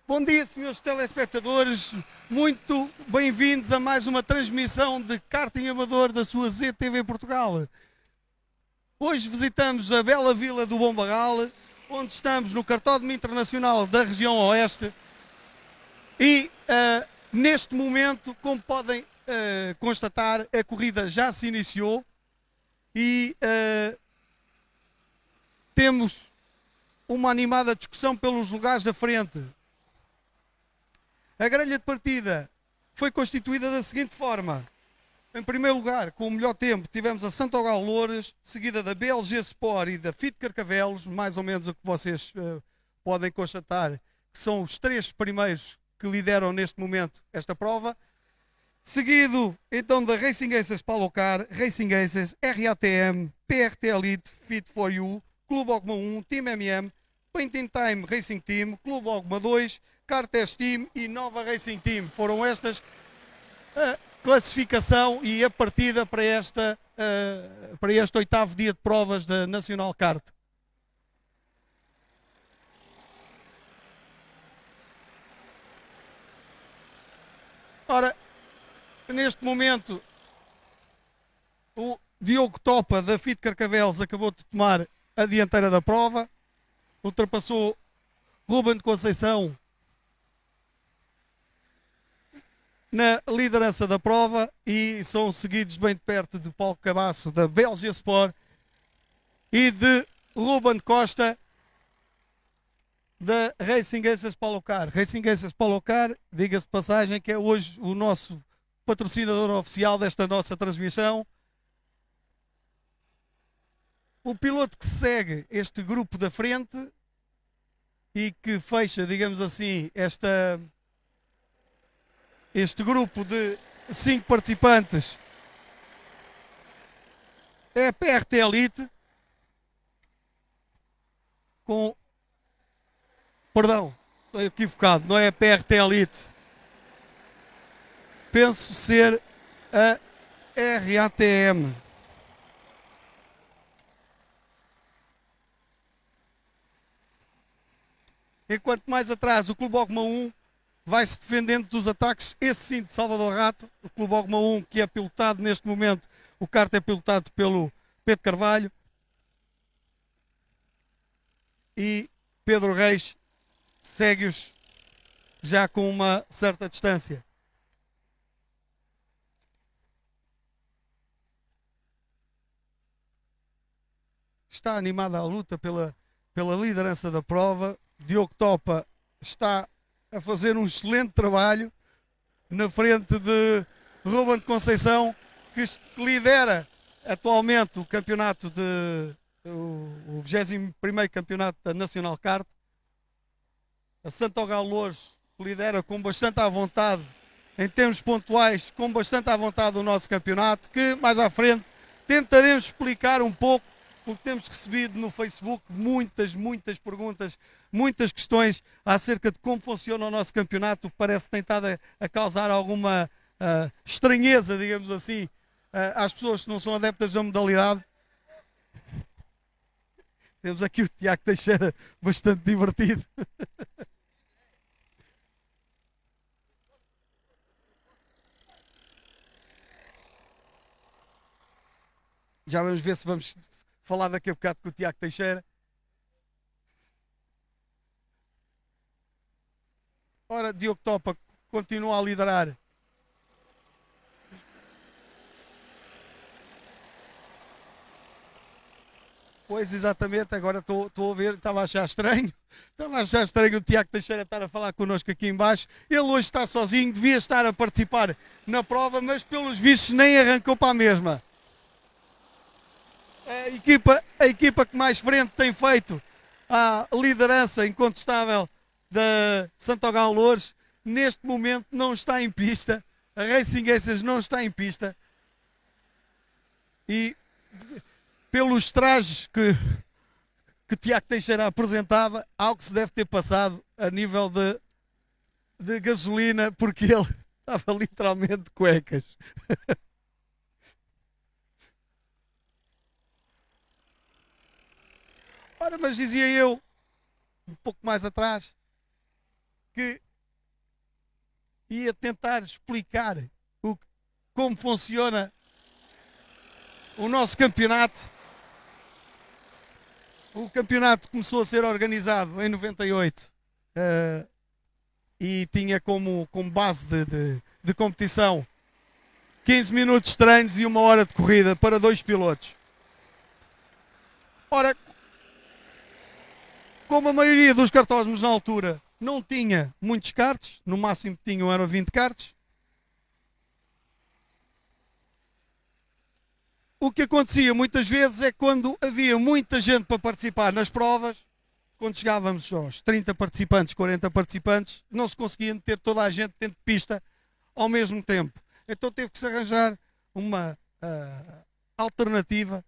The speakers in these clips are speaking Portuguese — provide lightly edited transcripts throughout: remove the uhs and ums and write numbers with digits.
Bom dia, senhores telespectadores. Muito bem-vindos a mais uma transmissão de karting amador da sua ZTV Portugal. Hoje visitamos a bela vila do Bombarral, onde estamos no Cartódromo Internacional da região Oeste. E neste momento, como podem constatar, a corrida já se iniciou e temos uma animada discussão pelos lugares da frente. A grelha de partida foi constituída da seguinte forma. Em primeiro lugar, com o melhor tempo, tivemos a Santogal Loures, seguida da BLG Sport e da FIT Carcavelos, mais ou menos o que vocês podem constatar, que são os três primeiros que lideram neste momento esta prova. Seguido, então, da Racing Aces Palocar, Racing Aces, RATM, PRT Elite, Fit for You, Clube Ogma 1, Team MM, Paint in Time Racing Team, Clube Ogma 2, Cartest Team e Nova Racing Team. Foram estas a classificação e a partida para este oitavo dia de provas da Nacional Kart. Ora, neste momento, o Diogo Topa da FIT Carcavelos acabou de tomar a dianteira da prova, ultrapassou Ruben de Conceição na liderança da prova e são seguidos bem de perto de Paulo Cabasso da Belgia Sport e de Ruben Costa da Racing Aces Palocar. Racing Aces Palocar, diga-se de passagem, que é hoje o nosso patrocinador oficial desta nossa transmissão. O piloto que segue este grupo da frente e que fecha, digamos assim, este grupo de 5 participantes é a PRT Elite com... Perdão, estou equivocado, não é a PRT Elite. Penso ser a RATM. Enquanto mais atrás o Clube Ogma 1 vai-se defendendo dos ataques, esse sim, de Salvador Rato. O Clube Ogma 1, que é pilotado neste momento, o kart é pilotado pelo Pedro Carvalho. E Pedro Reis segue-os já com uma certa distância. Está animada a luta pela liderança da prova. Diogo Topa está a fazer um excelente trabalho na frente de Ruben de Conceição, que lidera atualmente o campeonato o 21º campeonato da Nacional Kart. A Santogal Loures lidera com bastante à vontade, em termos pontuais, com bastante à vontade o nosso campeonato, que mais à frente tentaremos explicar um pouco, porque temos recebido no Facebook muitas perguntas, muitas questões acerca de como funciona o nosso campeonato, que parece que tem estado a causar alguma estranheza, digamos assim, às pessoas que não são adeptas da modalidade. Temos aqui o Tiago Teixeira, bastante divertido. Já vamos ver se vamos falar daqui a bocado com o Tiago Teixeira. Ora, Diogo Topa continua a liderar. Pois, exatamente, agora estou a ver, estava a achar estranho. Estava a achar estranho o Tiago Teixeira estar a falar connosco aqui em baixo. Ele hoje está sozinho, devia estar a participar na prova, mas pelos vistos nem arrancou para a mesma. A equipa que mais frente tem feito a liderança incontestável da Santogal Loures, neste momento não está em pista. A Racing Aces não está em pista. E pelos trajes que Tiago Teixeira apresentava, algo se deve ter passado a nível de gasolina, porque ele estava literalmente de cuecas. Ora, mas dizia eu, um pouco mais atrás, que ia tentar explicar como funciona o nosso campeonato. O campeonato começou a ser organizado em 98 e tinha como base de competição 15 minutos de treinos e 1 hora de corrida para 2 pilotos. Ora, como a maioria dos cartódromos na altura não tinha muitos karts, no máximo que tinham eram 20 karts, o que acontecia muitas vezes é que quando havia muita gente para participar nas provas, quando chegávamos aos 30 participantes, 40 participantes, não se conseguia meter toda a gente dentro de pista ao mesmo tempo. Então teve que se arranjar uma alternativa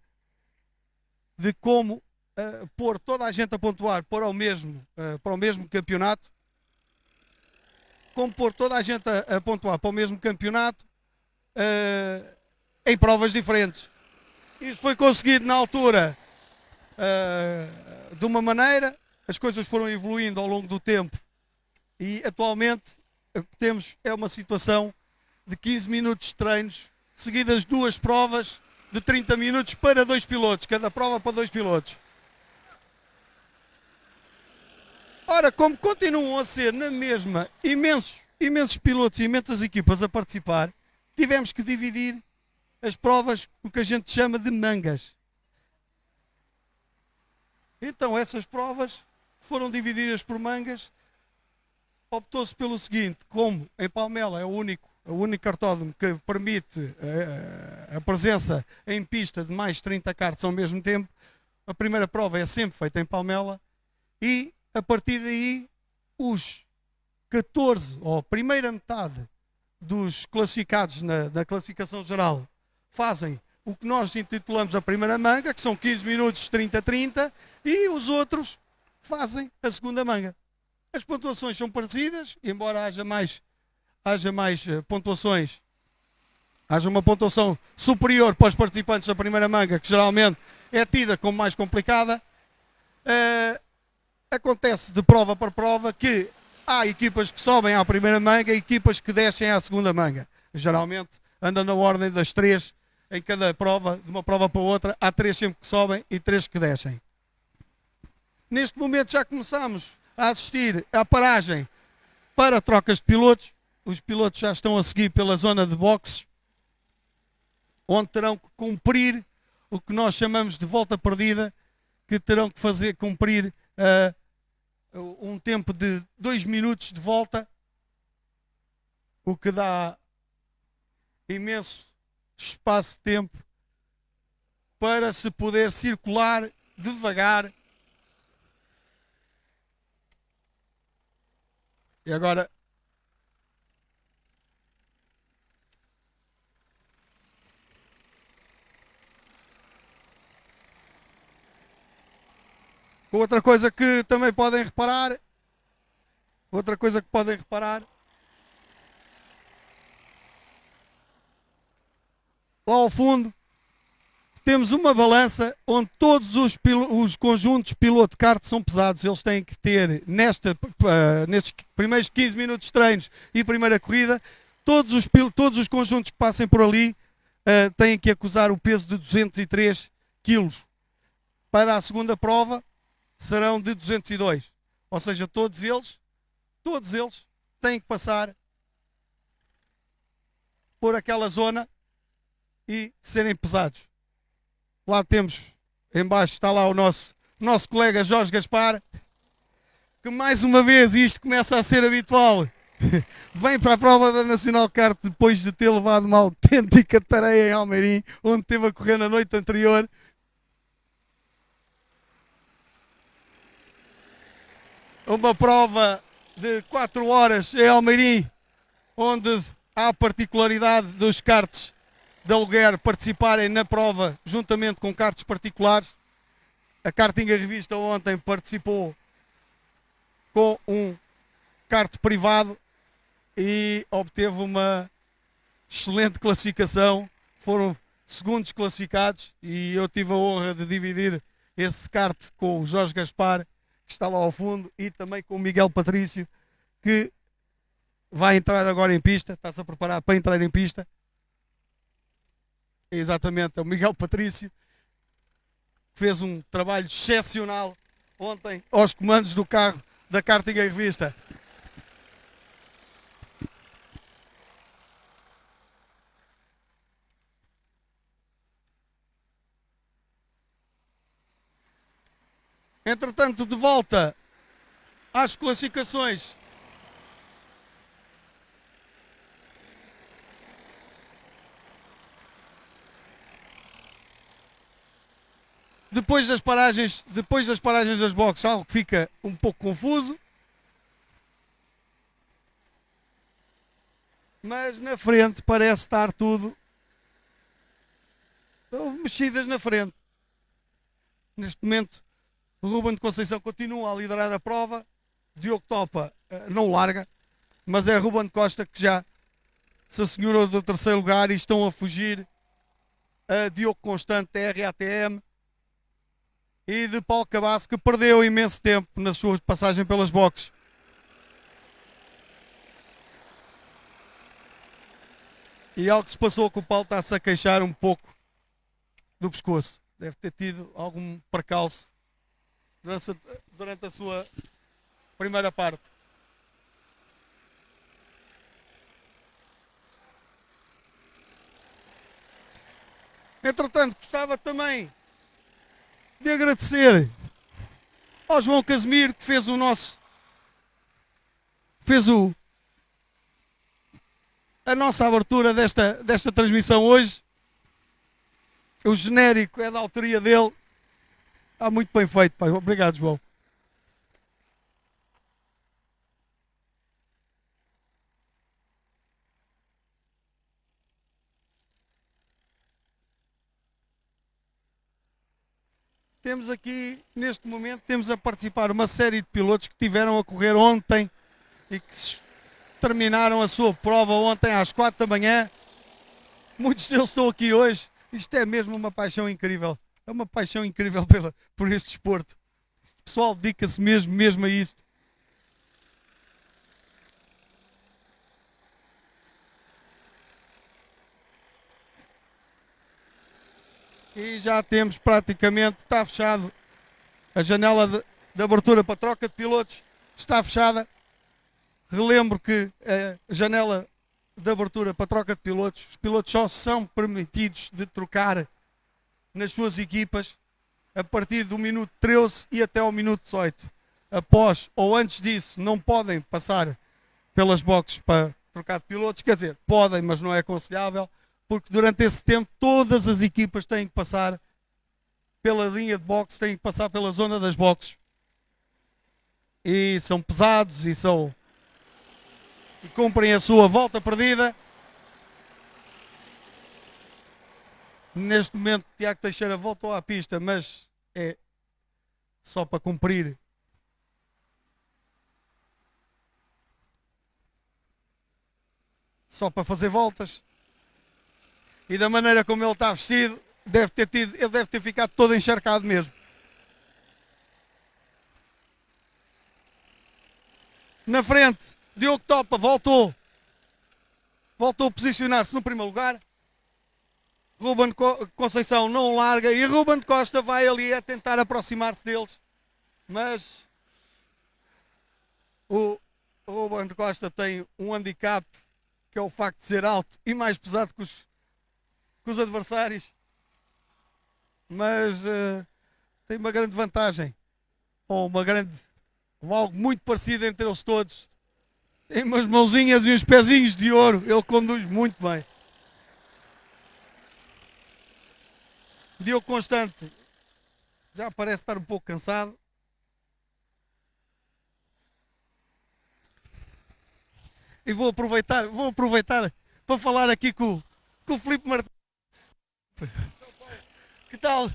de como pôr toda a gente a pontuar para o mesmo campeonato, como pôr toda a gente a pontuar para o mesmo campeonato em provas diferentes. Isto foi conseguido na altura de uma maneira, as coisas foram evoluindo ao longo do tempo e atualmente o que temos é uma situação de 15 minutos de treinos, seguidas 2 provas de 30 minutos para 2 pilotos, cada prova para 2 pilotos. Ora, como continuam a ser na mesma imensos pilotos e imensas equipas a participar, tivemos que dividir as provas, o que a gente chama de mangas. Então essas provas foram divididas por mangas. Optou-se pelo seguinte: como em Palmela é o único cartódromo que permite a presença em pista de mais 30 karts ao mesmo tempo, a primeira prova é sempre feita em Palmela e a partir daí os 14, ou a primeira metade dos classificados na classificação geral fazem o que nós intitulamos a primeira manga, que são 15 minutos 30-30, e os outros fazem a segunda manga. As pontuações são parecidas, embora haja mais pontuações, haja uma pontuação superior para os participantes da primeira manga, que geralmente é tida como mais complicada. Acontece de prova para prova que há equipas que sobem à primeira manga e equipas que descem à segunda manga. Geralmente anda na ordem das 3 em cada prova, de uma prova para outra, há 3 sempre que sobem e 3 que descem. Neste momento já começamos a assistir à paragem para trocas de pilotos. Os pilotos já estão a seguir pela zona de boxes, onde terão que cumprir o que nós chamamos de volta perdida, que terão que cumprir um tempo de 2 minutos de volta, o que dá imenso espaço de tempo para se poder circular devagar. E agora outra coisa que também podem reparar, lá ao fundo temos uma balança onde todos os conjuntos piloto-kart são pesados. Eles têm que ter, nestes primeiros 15 minutos de treinos e primeira corrida, todos os conjuntos que passem por ali têm que acusar o peso de 203 kg. Para a segunda prova serão de 202. Ou seja, todos eles têm que passar por aquela zona e serem pesados. Lá temos, em baixo está lá o nosso colega Jorge Gaspar, que mais uma vez, isto começa a ser habitual, vem para a prova da Nacional Kart depois de ter levado uma autêntica tareia em Almeirim, onde esteve a correr na noite anterior. Uma prova de 4 horas em Almeirim, onde há a particularidade dos karts de aluguer participarem na prova juntamente com karts particulares. A Karting a Revista ontem participou com um kart privado e obteve uma excelente classificação. Foram segundos classificados e eu tive a honra de dividir esse kart com o Jorge Gaspar, que está lá ao fundo, e também com o Miguel Patrício, que vai entrar agora em pista, está-se a preparar para entrar em pista. É exatamente, é o Miguel Patrício, que fez um trabalho excepcional ontem aos comandos do carro da Karting em Revista. Entretanto, de volta às classificações. Depois das paragens das boxes, algo que fica um pouco confuso. Mas na frente parece estar tudo. Houve mexidas na frente. Neste momento, Ruben de Conceição continua a liderar a prova. Diogo Topa não larga, mas é Ruben Costa que já se assegurou do terceiro lugar e estão a fugir a Diogo Constante da RATM e de Paulo Cabasso, que perdeu imenso tempo na sua passagem pelas boxes. E algo que se passou com o Paulo, está-se a queixar um pouco do pescoço. Deve ter tido algum percalço durante a sua primeira parte. Entretanto, gostava também de agradecer ao João Casimiro, que fez a nossa abertura desta transmissão hoje. O genérico é da autoria dele. Está muito bem feito, pai. Obrigado, João. Temos aqui, neste momento, temos a participar uma série de pilotos que tiveram a correr ontem e que terminaram a sua prova ontem às 4 da manhã. Muitos deles estão aqui hoje. Isto é mesmo uma paixão incrível. É uma paixão incrível por este desporto. O pessoal dedica-se mesmo a isso. E já temos praticamente, está fechado. A janela de abertura para troca de pilotos está fechada. Relembro que a janela de abertura para troca de pilotos, os pilotos só são permitidos de trocar nas suas equipas a partir do minuto 13 e até ao minuto 18. Após ou antes disso não podem passar pelas boxes para trocar de pilotos, quer dizer, podem, mas não é aconselhável, porque durante esse tempo todas as equipas têm que passar pela linha de boxes, têm que passar pela zona das boxes. E são pesados e cumprem a sua volta perdida. Neste momento, Tiago Teixeira voltou à pista, mas é só para cumprir só para fazer voltas. E da maneira como ele está vestido, ele deve ter ficado todo encharcado mesmo. Na frente, Diogo Topa voltou a posicionar-se no primeiro lugar. Ruben Conceição não larga e Ruben Costa vai ali a tentar aproximar-se deles. Mas o Ruben Costa tem um handicap, que é o facto de ser alto e mais pesado que os adversários. Mas tem uma grande vantagem. Ou algo muito parecido entre eles todos. Tem umas mãozinhas e uns pezinhos de ouro. Ele conduz muito bem. Diogo Constante já parece estar um pouco cansado. E vou aproveitar para falar aqui com o Filipe Martins. Que tal?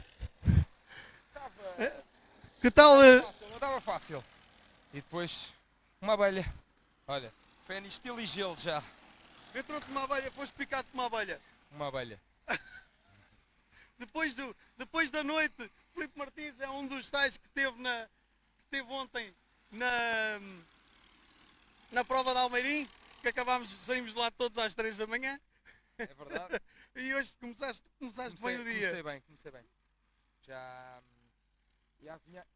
Que tal? Não estava fácil. E depois, uma abelha. Olha, fênix, estilo e gelo já. Entrou-te uma abelha, foste picado por uma abelha. Uma abelha. Depois da noite, Filipe Martins é um dos tais que teve ontem na prova de Almeirim, que saímos de lá todos às 3 da manhã. É verdade. E hoje começaste bem o dia. Comecei bem. Já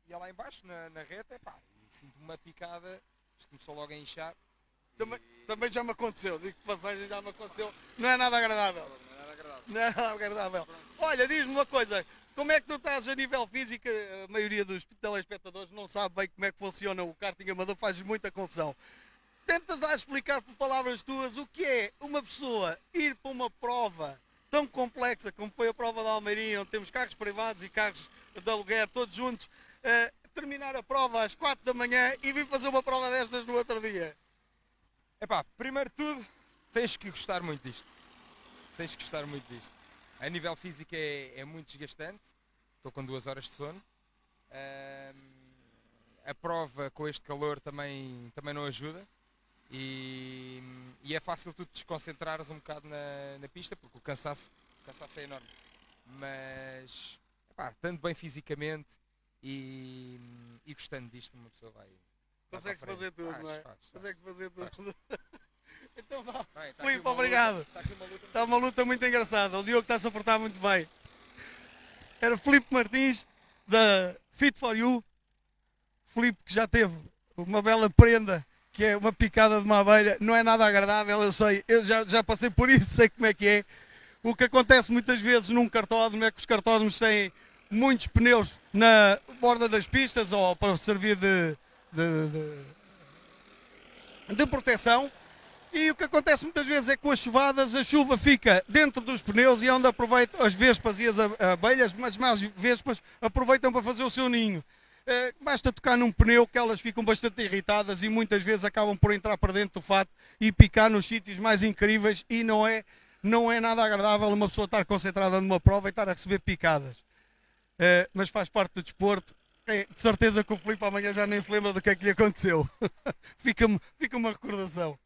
ia lá embaixo na reta, epá, e sinto uma picada, isto começou logo a inchar. Também já me aconteceu, digo que passagem já me aconteceu. Não é nada agradável. Não é nada agradável. Olha, diz-me uma coisa, como é que tu estás a nível físico? A maioria dos telespectadores não sabe bem como é que funciona o karting amador, faz muita confusão. Tentas dar a explicar por palavras tuas o que é uma pessoa ir para uma prova tão complexa como foi a prova de Almeirim, onde temos carros privados e carros de aluguer todos juntos, terminar a prova às 4 da manhã e vir fazer uma prova destas no outro dia. Epá, primeiro de tudo, tens que gostar muito disto. A nível físico é muito desgastante. Estou com 2 horas de sono. A prova com este calor também não ajuda. E é fácil tu te desconcentrares um bocado na pista, porque o cansaço é enorme. Mas, epá, estando bem fisicamente e gostando disto, uma pessoa vai... Consegues fazer tudo, não é? Consegues fazer tudo. Então vá. Tá Filipe, obrigado. Está uma luta muito engraçada. O Diogo está-se a portar muito bem. Era Filipe Martins, da Fit for You. Filipe que já teve uma bela prenda, que é uma picada de uma abelha. Não é nada agradável, eu sei. Eu já passei por isso, sei como é que é. O que acontece muitas vezes num cartódromo é que os cartódromos têm muitos pneus na borda das pistas ou para servir de proteção, e o que acontece muitas vezes é que com as chuvadas a chuva fica dentro dos pneus e é onde aproveitam as vespas e as abelhas, mas mais vespas aproveitam para fazer o seu ninho. Basta tocar num pneu que elas ficam bastante irritadas e muitas vezes acabam por entrar para dentro do fato e picar nos sítios mais incríveis, e não é nada agradável uma pessoa estar concentrada numa prova e estar a receber picadas. Mas faz parte do desporto. De certeza que o Filipe amanhã já nem se lembra do que é que lhe aconteceu. fica uma recordação.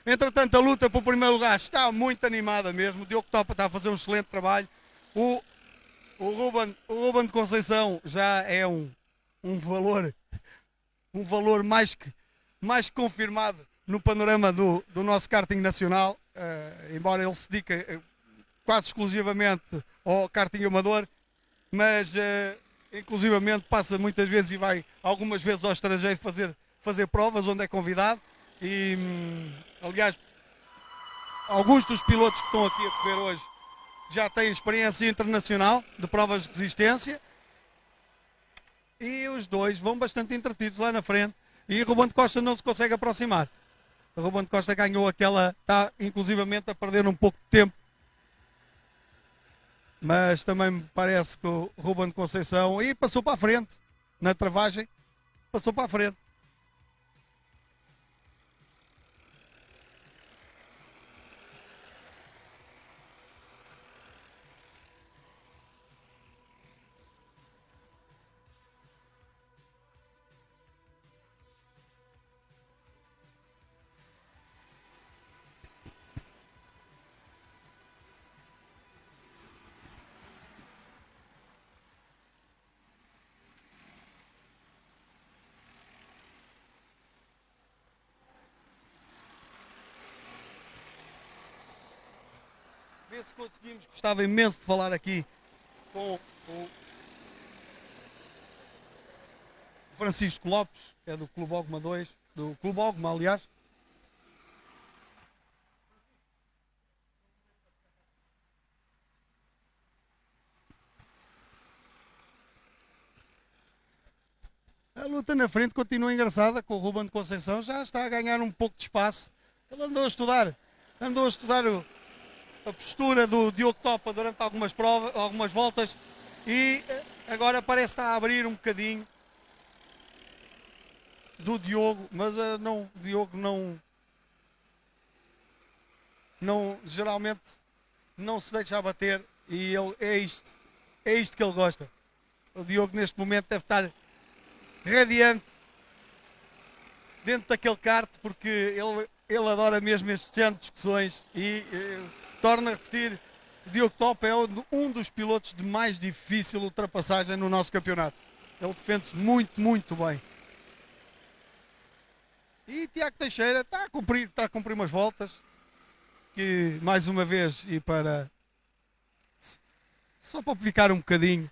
Entretanto, a luta pelo primeiro lugar está muito animada mesmo. O Diogo Topa está a fazer um excelente trabalho. O Ruben de Conceição já é um valor mais que confirmado no panorama do nosso karting nacional. Embora ele se dedique quase exclusivamente ao karting amador, mas inclusivamente passa muitas vezes e vai algumas vezes ao estrangeiro fazer provas onde é convidado. E aliás, alguns dos pilotos que estão aqui a correr hoje já têm experiência internacional de provas de resistência, e os dois vão bastante entretidos lá na frente, e o Ruben de Costa não se consegue aproximar. O Ruben de Costa ganhou aquela, está inclusivamente a perder um pouco de tempo, mas também me parece que o Ruben de Conceição, e passou para a frente, na travagem, passou para a frente. Vê se conseguimos. Gostava imenso de falar aqui com o Francisco Lopes, que é do Clube Ogma 2, do Clube Ogma, aliás. A luta na frente continua engraçada, com o Ruben de Conceição já está a ganhar um pouco de espaço. Ele andou a estudar a postura do Diogo Topa durante algumas voltas, e agora parece estar a abrir um bocadinho do Diogo, mas o Diogo geralmente não se deixa abater, e ele, é isto que ele gosta. O Diogo neste momento deve estar radiante dentro daquele kart, porque ele adora mesmo estes centros de discussões, e torna a repetir, o Diogo Topa é um dos pilotos de mais difícil ultrapassagem no nosso campeonato. Ele defende-se muito, muito bem. E Tiago Teixeira está a cumprir umas voltas. Que mais uma vez, e para só para ficar um bocadinho,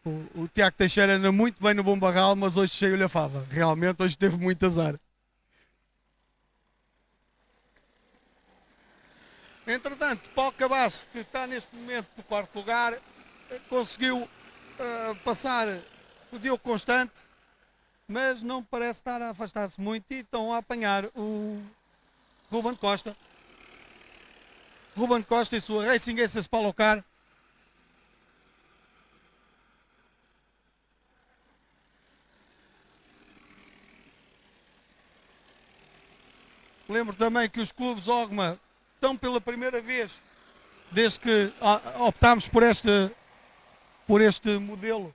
o Tiago Teixeira anda muito bem no Bom Barral, mas hoje chega-lhe a fava. Realmente hoje teve muito azar. Entretanto, Paulo Cabasso, que está neste momento no quarto lugar, conseguiu passar o Diogo Constante, mas não parece estar a afastar-se muito e estão a apanhar o Ruben Costa. Ruben Costa e sua Racing SS Paulo Car. Lembro também que os clubes Ogma estão pela primeira vez, desde que optámos por este modelo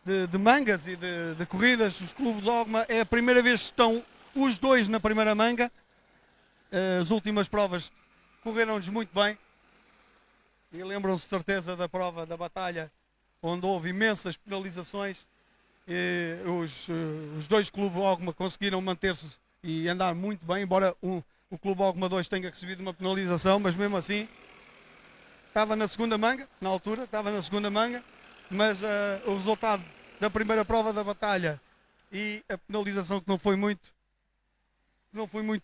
de mangas e de corridas, os clubes Ogma é a primeira vez que estão os dois na primeira manga. As últimas provas correram-nos muito bem. E lembram-se de certeza da prova da batalha, onde houve imensas penalizações. E os dois clubes Ogma conseguiram manter-se e andar muito bem, embora o Clube Ogma 2 tenha recebido uma penalização, mas mesmo assim estava na segunda manga, na altura, estava na segunda manga, mas o resultado da primeira prova da batalha e a penalização que não foi muito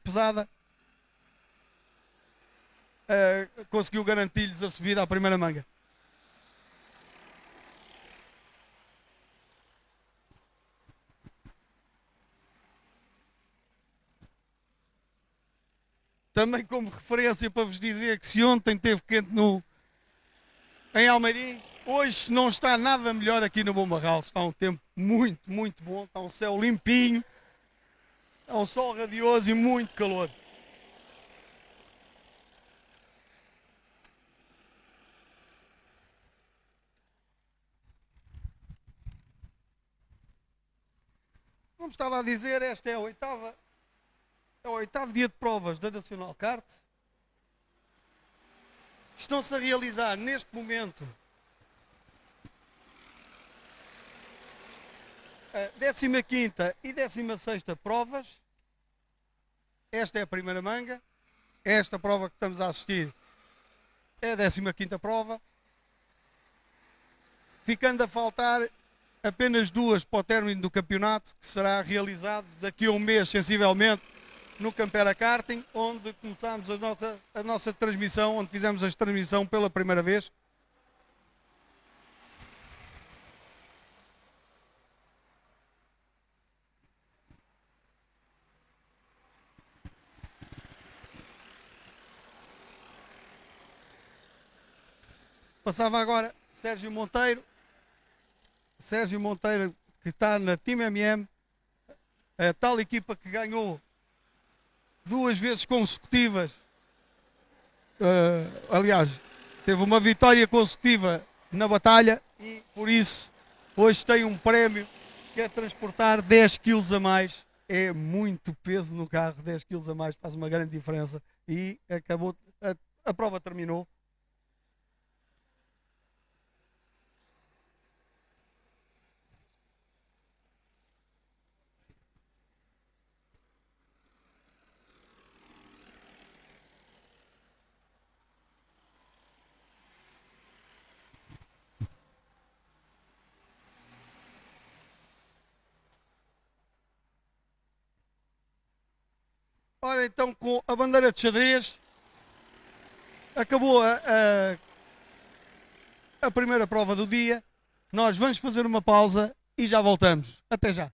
pesada, conseguiu garantir-lhes a subida à primeira manga. Também como referência para vos dizer que se ontem teve quente em Almeirim, hoje não está nada melhor aqui no Bom Barral. Está um tempo muito, muito bom, está um céu limpinho, está um sol radioso e muito calor. Como estava a dizer, esta é o oitavo dia de provas da Nacional Kart. Estão-se a realizar neste momento a 15ª e 16ª provas. Esta é a primeira manga. Esta prova que estamos a assistir é a 15ª prova. Ficando a faltar apenas duas para o término do campeonato, que será realizado daqui a um mês, sensivelmente, no Campera Karting, onde começámos a nossa transmissão, onde fizemos a transmissão pela primeira vez. Passava agora Sérgio Monteiro, que está na Team MM, a tal equipa que ganhou 2 vezes consecutivas, aliás, teve uma vitória consecutiva na batalha e por isso hoje tem um prémio que é transportar 10 kg a mais. É muito peso no carro, 10 kg a mais faz uma grande diferença e acabou, a prova terminou. Ora, então, com a bandeira de xadrez, acabou a primeira prova do dia. Nós vamos fazer uma pausa e já voltamos. Até já.